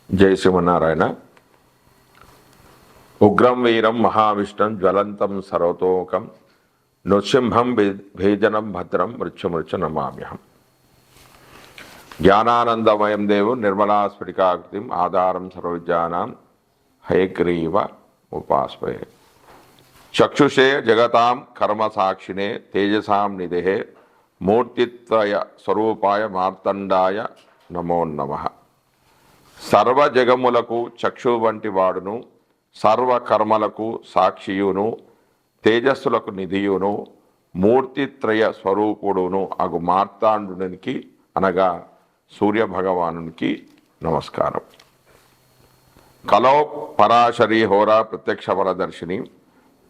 జై శ్రీమన్నారాయణ. ఉగ్రం వీరం మహావిష్ణం జ్వలంతం సర్వతోముఖం నృసింహం భేజనం భద్రం మృత్యుమృత్యు నమామ్యహం. జ్ఞానానందమయం దేవం నిర్మలాస్ఫటికాకృతిం ఆధారం సర్వవిద్యానాం హయగ్రీవ ఉపాస్మహే. చక్షుషే జగతాం కర్మసాక్షిణే తేజసాం నిధే మూర్తిత్వయ స్వరూపాయ మార్తండాయ నమో నమః. సర్వజగములకు చక్షు వంటి వాడును, సర్వకర్మలకు సాక్షియును, తేజస్సులకు నిధియును, మూర్తిత్రయ స్వరూపుడును అగు మార్తాండునికి అనగా సూర్యభగవానునికి నమస్కారం. కలో పరాశరీ హోరా ప్రత్యక్ష ఫలదర్శిని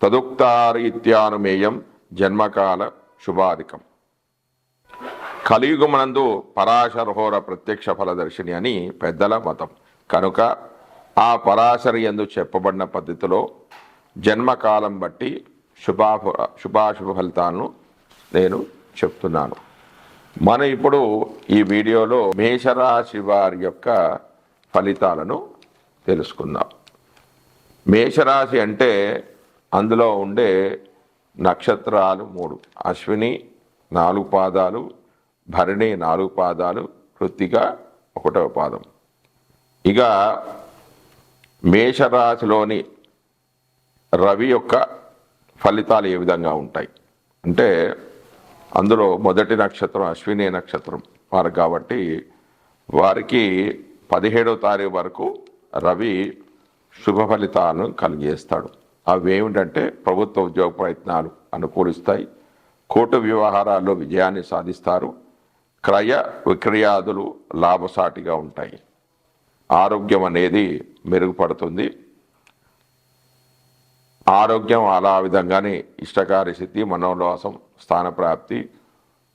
తదుక్తారీత్యానుమేయం జన్మకాల శుభాధికం. కలియుగమునందు పరాశరహోర ప్రత్యక్ష ఫలదర్శిని అని పెద్దల మతం కనుక ఆ పరాశరి యందు చెప్పబడిన పద్ధతిలో జన్మకాలం బట్టి శుభాశుభ ఫలితాలను నేను చెప్తున్నాను. మనం ఇప్పుడు ఈ వీడియోలో మేషరాశి వారి యొక్క ఫలితాలను తెలుసుకుందాం. మేషరాశి అంటే అందులో ఉండే నక్షత్రాలు 3: అశ్విని 4 పాదాలు, భరణి 4 పాదాలు, కృత్తిక 1వ పాదం. ఇక మేషరాశిలోని రవి యొక్క ఫలితాలు ఏ విధంగా ఉంటాయి అంటే, అందులో మొదటి నక్షత్రం అశ్విని నక్షత్రం వారు కాబట్టి వారికి 17వ తారీఖు వరకు రవి శుభ ఫలితాలను కలిగేస్తాడు. అవి ఏమిటంటే, ప్రభుత్వ ఉద్యోగ ప్రయత్నాలు అనుకూలిస్తాయి, కోర్టు వ్యవహారాల్లో విజయాన్ని సాధిస్తారు, క్రయ విక్రయాదులు లాభసాటిగా ఉంటాయి, ఆరోగ్యం అనేది మెరుగుపడుతుంది. ఆరోగ్యం అలా విధంగానే ఇష్టకార్య సిద్ధి, మనోల్లాసం, స్థానప్రాప్తి,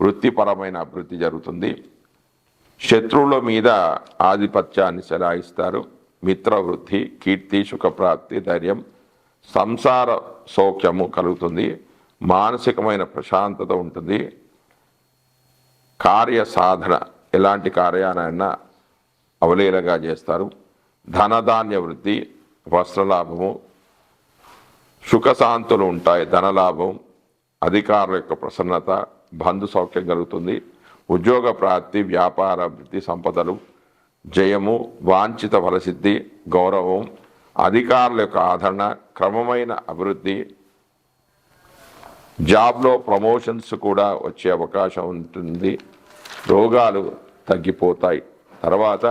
వృత్తిపరమైన అభివృద్ధి జరుగుతుంది. శత్రువుల మీద ఆధిపత్యాన్ని చెలాయిస్తారు. మిత్రవృద్ధి, కీర్తి, సుఖప్రాప్తి, ధైర్యం, సంసార సౌఖ్యము కలుగుతుంది. మానసికమైన ప్రశాంతత ఉంటుంది. కార్య సాధన, ఎలాంటి కార్యాలైనా అవలీలగా చేస్తారు. ధనధాన్య వృద్ధి, వస్త్రలాభము, సుఖశాంతులు ఉంటాయి. ధనలాభం, అధికారుల యొక్క ప్రసన్నత, బంధు సౌఖ్యం కలుగుతుంది. ఉద్యోగ ప్రాప్తి, వ్యాపార వృద్ధి, సంపదలు, జయము, వాంఛిత ఫలసిద్ధి, గౌరవం, అధికారుల యొక్క ఆదరణ, క్రమమైన అభివృద్ధి, జాబ్లో ప్రమోషన్స్ కూడా వచ్చే అవకాశం ఉంటుంది. రోగాలు తగ్గిపోతాయి. తర్వాత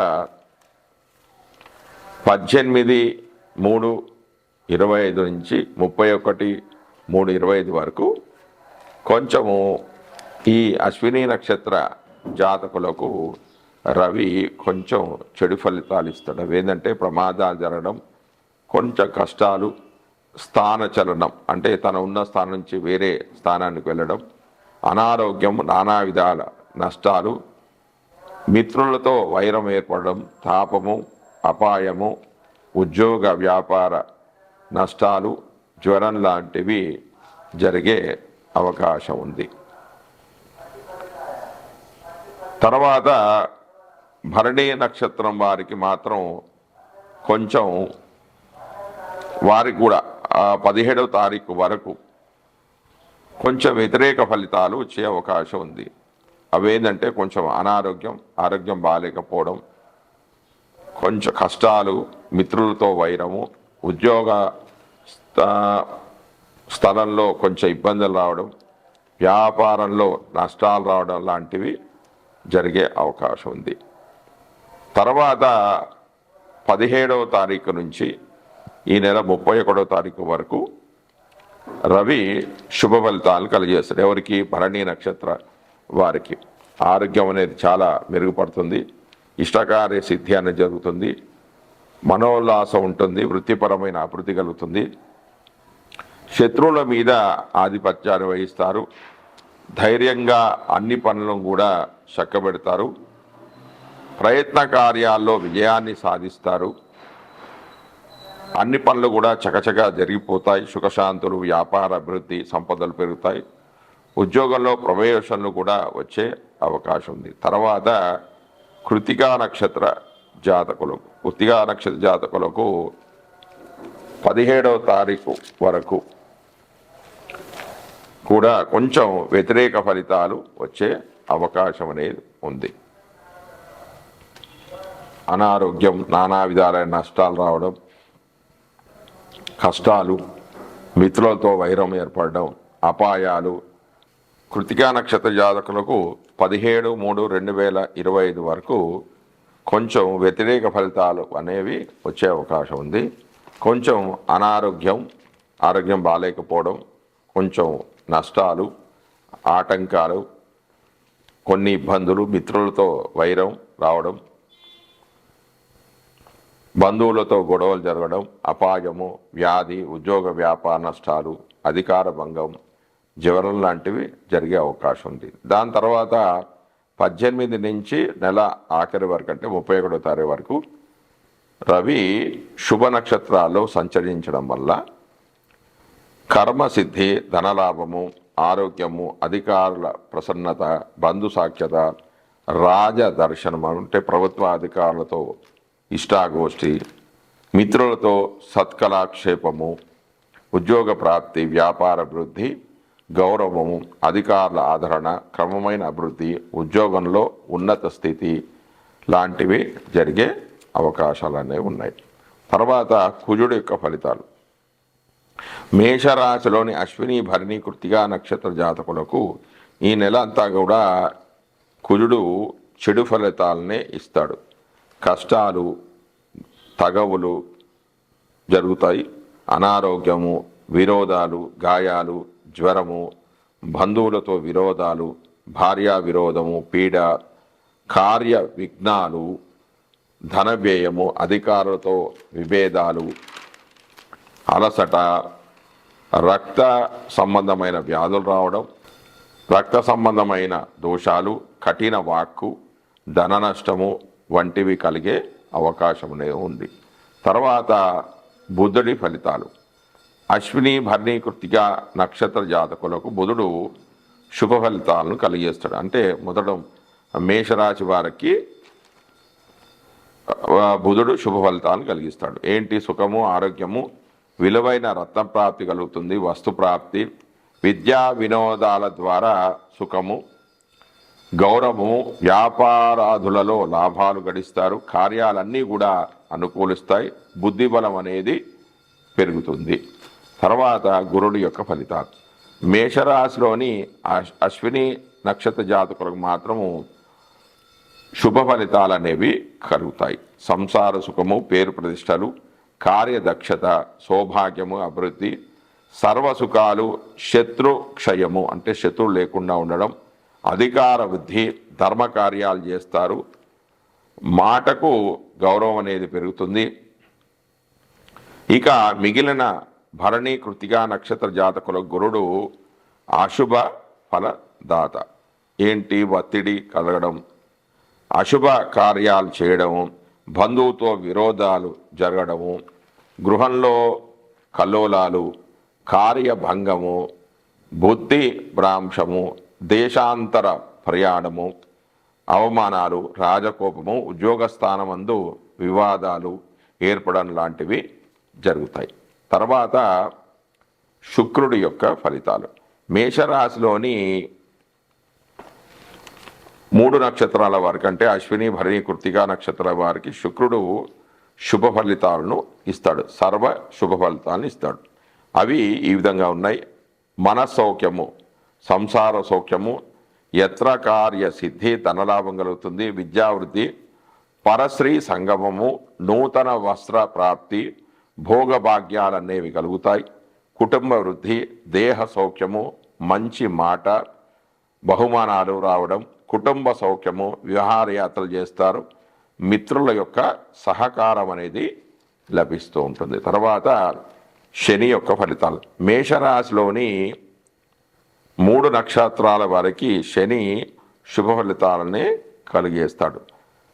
18/3/25 నుంచి 31/3/25 వరకు కొంచెము ఈ అశ్విని నక్షత్ర జాతకులకు రవి కొంచెం చెడు ఫలితాలు ఇస్తాడు. అవేంటంటే ప్రమాదాలు జరగడం, కొంచెం కష్టాలు, స్థానచలనం అంటే తన ఉన్న స్థానం నుంచి వేరే స్థానానికి వెళ్ళడం, అనారోగ్యం, నానా విధాల నష్టాలు, మిత్రులతో వైరం ఏర్పడడం, తాపము, అపాయము, ఉద్యోగ వ్యాపార నష్టాలు, జ్వరం లాంటివి జరిగే అవకాశం ఉంది. తర్వాత భరణి నక్షత్రం వారికి మాత్రం కొంచెం వారికి కూడా 17వ తారీఖు వరకు కొంచెం వ్యతిరేక ఫలితాలు వచ్చే అవకాశం ఉంది. అవేంటంటే కొంచెం అనారోగ్యం, ఆరోగ్యం బాగాలేకపోవడం, కొంచెం కష్టాలు, మిత్రులతో వైరము, ఉద్యోగ స్థలంలో కొంచెం ఇబ్బందులు రావడం, వ్యాపారంలో నష్టాలు రావడం లాంటివి జరిగే అవకాశం ఉంది. తర్వాత 17వ తారీఖు నుంచి ఈ నెల 31వ తారీఖు వరకు రవి శుభ ఫలితాలు కలిగజేస్తాడు. ఎవరికి? భరణి నక్షత్ర వారికి ఆరోగ్యం అనేది చాలా మెరుగుపడుతుంది, ఇష్టకార్య సిద్ధి అనేది జరుగుతుంది, మనోల్లాసం ఉంటుంది, వృత్తిపరమైన అభివృద్ధి కలుగుతుంది, శత్రువుల మీద ఆధిపత్యాన్ని వహిస్తారు, ధైర్యంగా అన్ని పనులను కూడా చక్కబెడతారు, ప్రయత్న కార్యాల్లో విజయాన్ని సాధిస్తారు, అన్ని పనులు కూడా చకచకా జరిగిపోతాయి, సుఖశాంతులు, వ్యాపార అభివృద్ధి, సంపదలు పెరుగుతాయి, ఉద్యోగంలో ప్రమోషన్లు కూడా వచ్చే అవకాశం ఉంది. తర్వాత కృతికా నక్షత్ర జాతకులకు, కృత్తికా నక్షత్ర జాతకులకు 17వ తారీఖు వరకు కూడా కొంచెం వ్యతిరేక ఫలితాలు వచ్చే అవకాశం అనేది ఉంది. అనారోగ్యం, నానా విధాలైన నష్టాలు రావడం, కష్టాలు, మిత్రులతో వైరం ఏర్పడడం, అపాయాలు. కృత్తికా నక్షత్ర జాతకులకు 17/3/2025 వరకు కొంచెం వ్యతిరేక ఫలితాలు అనేవి వచ్చే అవకాశం ఉంది. కొంచెం ఆరోగ్యం బాగాలేకపోవడం, కొంచెం నష్టాలు, ఆటంకాలు, కొన్ని ఇబ్బందులు, మిత్రులతో వైరం రావడం, బంధువులతో గొడవలు జరగడం, అపాయము, వ్యాధి, ఉద్యోగ వ్యాపార నష్టాలు, అధికార భంగం, జ్వరం లాంటివి జరిగే అవకాశం ఉంది. దాని తర్వాత 18 నుంచి నెల ఆఖరి వరకు అంటే 31వ తారీఖు వరకు రవి శుభ నక్షత్రాల్లో సంచరించడం వల్ల కర్మసిద్ధి, ధనలాభము, ఆరోగ్యము, అధికారుల ప్రసన్నత, బంధు సాఖ్యత, రాజదర్శనం అంటే ప్రభుత్వ అధికారులతో ఇష్టాగోష్ఠి, మిత్రులతో సత్కలాక్షేపము, ఉద్యోగ ప్రాప్తి, వ్యాపార అభివృద్ధి, గౌరవము, అధికారుల ఆదరణ, క్రమమైన అభివృద్ధి, ఉద్యోగంలో ఉన్నత స్థితి లాంటివి జరిగే అవకాశాలు అనేవి ఉన్నాయి. తర్వాత కుజుడు యొక్క ఫలితాలు. మేషరాశిలోని అశ్విని, భరణి, కృత్తికా నక్షత్ర జాతకులకు ఈ నెల అంతా కూడా కుజుడు చెడు ఫలితాలనే ఇస్తాడు. కష్టాలు, తగవులు జరుగుతాయి. అనారోగ్యము, విరోధాలు, గాయాలు, జ్వరము, బంధువులతో విరోధాలు, భార్యా విరోధము, పీడ, కార్య విఘ్నాలు, ధన వ్యయము, అధికారులతో విభేదాలు, అలసట, రక్త సంబంధమైన వ్యాధులు రావడం, రక్త సంబంధమైన దోషాలు, కఠిన వాక్కు, ధన నష్టము వంటివి కలిగే అవకాశం ఉంది. తర్వాత బుధుడి ఫలితాలు. అశ్విని, భరణి, కృత్తిక నక్షత్ర జాతకులకు బుధుడు శుభ ఫలితాలను కలిగేస్తాడు. అంటే మొదట మేషరాశి వారికి బుధుడు శుభ ఫలితాలను కలిగిస్తాడు. ఏంటి? సుఖము, ఆరోగ్యము, విలువైన రత్న ప్రాప్తి కలుగుతుంది, వస్తు ప్రాప్తి, విద్యా వినోదాల ద్వారా సుఖము, గౌరవము, వ్యాపారాదులలో లాభాలు గడిస్తారు, కార్యాలన్నీ కూడా అనుకూలిస్తాయి, బుద్ధిబలం అనేది పెరుగుతుంది. తర్వాత గురుడు యొక్క ఫలితాలు. మేషరాశిలోని అశ్విని నక్షత్ర జాతకులకు మాత్రము శుభ ఫలితాలు అనేవి కలుగుతాయి. సంసార సుఖము, పేరు ప్రతిష్టలు, కార్యదక్షత, సౌభాగ్యము, అభివృద్ధి, సర్వసుఖాలు, శత్రు క్షయము అంటే శత్రువు లేకుండా ఉండడం, అధికార వృద్ధి, ధర్మ కార్యాలు చేస్తారు, మాటకు గౌరవం అనేది పెరుగుతుంది. ఇక మిగిలిన భరణి, కృత్తికా నక్షత్ర జాతకుల గురుడు అశుభ ఫలదాత. ఏంటి? ఒత్తిడి కలగడం, అశుభ కార్యాలు చేయడము, బంధువుతో విరోధాలు జరగడము, గృహంలో కల్లోలాలు, కార్యభంగము, బుద్ధి భ్రాంశము, దేశాంతర ప్రయాణము, అవమానాలు, రాజకోపము, ఉద్యోగ స్థానమందు వివాదాలు ఏర్పడడం లాంటివి జరుగుతాయి. తర్వాత శుక్రుడి యొక్క ఫలితాలు. మేషరాశిలోని 3 నక్షత్రాల వారికి అంటే అశ్విని, భరణి, కృత్తికా నక్షత్రాల వారికి శుక్రుడు శుభ ఫలితాలను ఇస్తాడు, సర్వ శుభ ఫలితాలను ఇస్తాడు. అవి ఈ విధంగా ఉన్నాయి. మనస్సౌఖ్యము, సంసార సౌఖ్యము, యత్ర కార్య సిద్ధి, ధనలాభం కలుగుతుంది, విద్యావృద్ధి, పరశ్రీ సంగమము, నూతన వస్త్ర ప్రాప్తి, భోగభాగ్యాలనేవి కలుగుతాయి, కుటుంబ వృద్ధి, దేహ సౌఖ్యము, మంచి మాట, బహుమానాలు రావడం, కుటుంబ సౌఖ్యము, విహారయాత్రలు చేస్తారు, మిత్రుల యొక్క సహకారం అనేది లభిస్తూ ఉంటుంది. తర్వాత శని యొక్క ఫలితాలు. మేషరాశిలోని 3 నక్షత్రాల వారికి శని శుభ ఫలితాలనే కలిగేస్తాడు.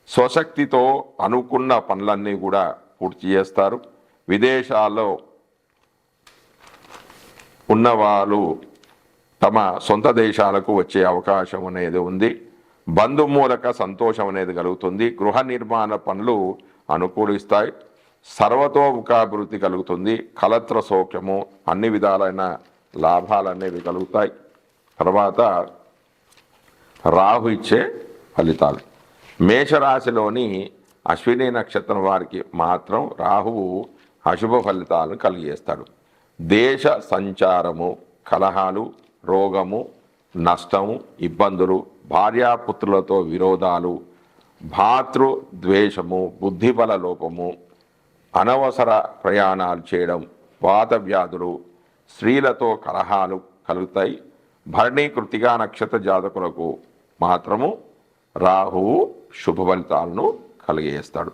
స్వశక్తితో అనుకున్న పనులన్నీ కూడా పూర్తి చేస్తారు. విదేశాల్లో ఉన్నవాళ్ళు తమ సొంత దేశాలకు వచ్చే అవకాశం అనేది ఉంది. బంధుమూలక సంతోషం అనేది కలుగుతుంది. గృహ నిర్మాణ పనులు అనుకూలిస్తాయి. సర్వతోముఖాభివృద్ధి కలుగుతుంది. కలత్ర సౌఖ్యము, అన్ని విధాలైన లాభాలు అనేవి కలుగుతాయి. తర్వాత రాహు ఇచ్చే ఫలితాలు. మేషరాశిలోని అశ్విని నక్షత్రం వారికి మాత్రం రాహువు అశుభ ఫలితాలను కలిగజేస్తాడు. దేశ సంచారము, కలహాలు, రోగము, నష్టము, ఇబ్బందులు, భార్యాపుత్రులతో విరోధాలు, భాతృద్వేషము, బుద్ధిబల లోపము, అనవసర ప్రయాణాలు చేయడం, వాత వ్యాధులు, స్త్రీలతో కలహాలు కలుగుతాయి. భరణి కృతికా నక్షత్ర జాతకులకు మాత్రము రాహువు శుభ ఫలితాలను కలిగజేస్తాడు.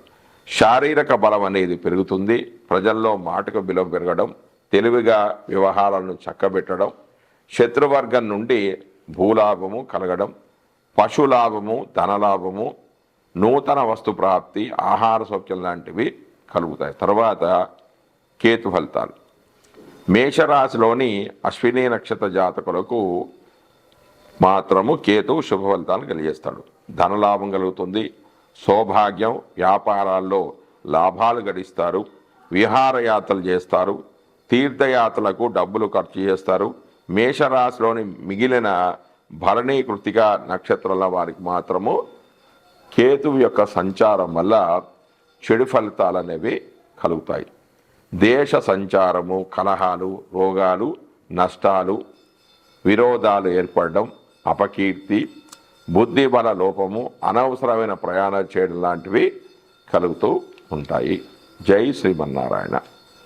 శారీరక బలం అనేది పెరుగుతుంది. ప్రజల్లో మాటకు విలువ పెరగడం, తెలివిగా వ్యవహారాలను చక్కబెట్టడం, శత్రువర్గం నుండి భూలాభము కలగడం, పశులాభము, ధనలాభము, నూతన వస్తు ప్రాప్తి, ఆహార సౌఖ్యం లాంటివి కలుగుతాయి. తర్వాత కేతు ఫలితాలు. మేషరాశిలోని అశ్విని నక్షత్ర జాతకులకు మాత్రము కేతు శుభ ఫలితాలను కలిగేస్తాడు. ధనలాభం కలుగుతుంది. సౌభాగ్యం, వ్యాపారాల్లో లాభాలు గడిస్తారు. విహారయాత్రలు చేస్తారు. తీర్థయాత్రలకు డబ్బులు ఖర్చు చేస్తారు. మేషరాశిలోని మిగిలిన భరణి కృతిక నక్షత్రాల వారికి మాత్రము కేతువు యొక్క సంచారం వల్ల చెడు ఫలితాలు అనేవి కలుగుతాయి. దేశ సంచారము, కలహాలు, రోగాలు, నష్టాలు, విరోధాలు ఏర్పడడం, అపకీర్తి, బుద్ధిబల లోపము, అనవసరమైన ప్రయాణాలు చేయడం లాంటివి కలుగుతూ ఉంటాయి. జై శ్రీమన్నారాయణ.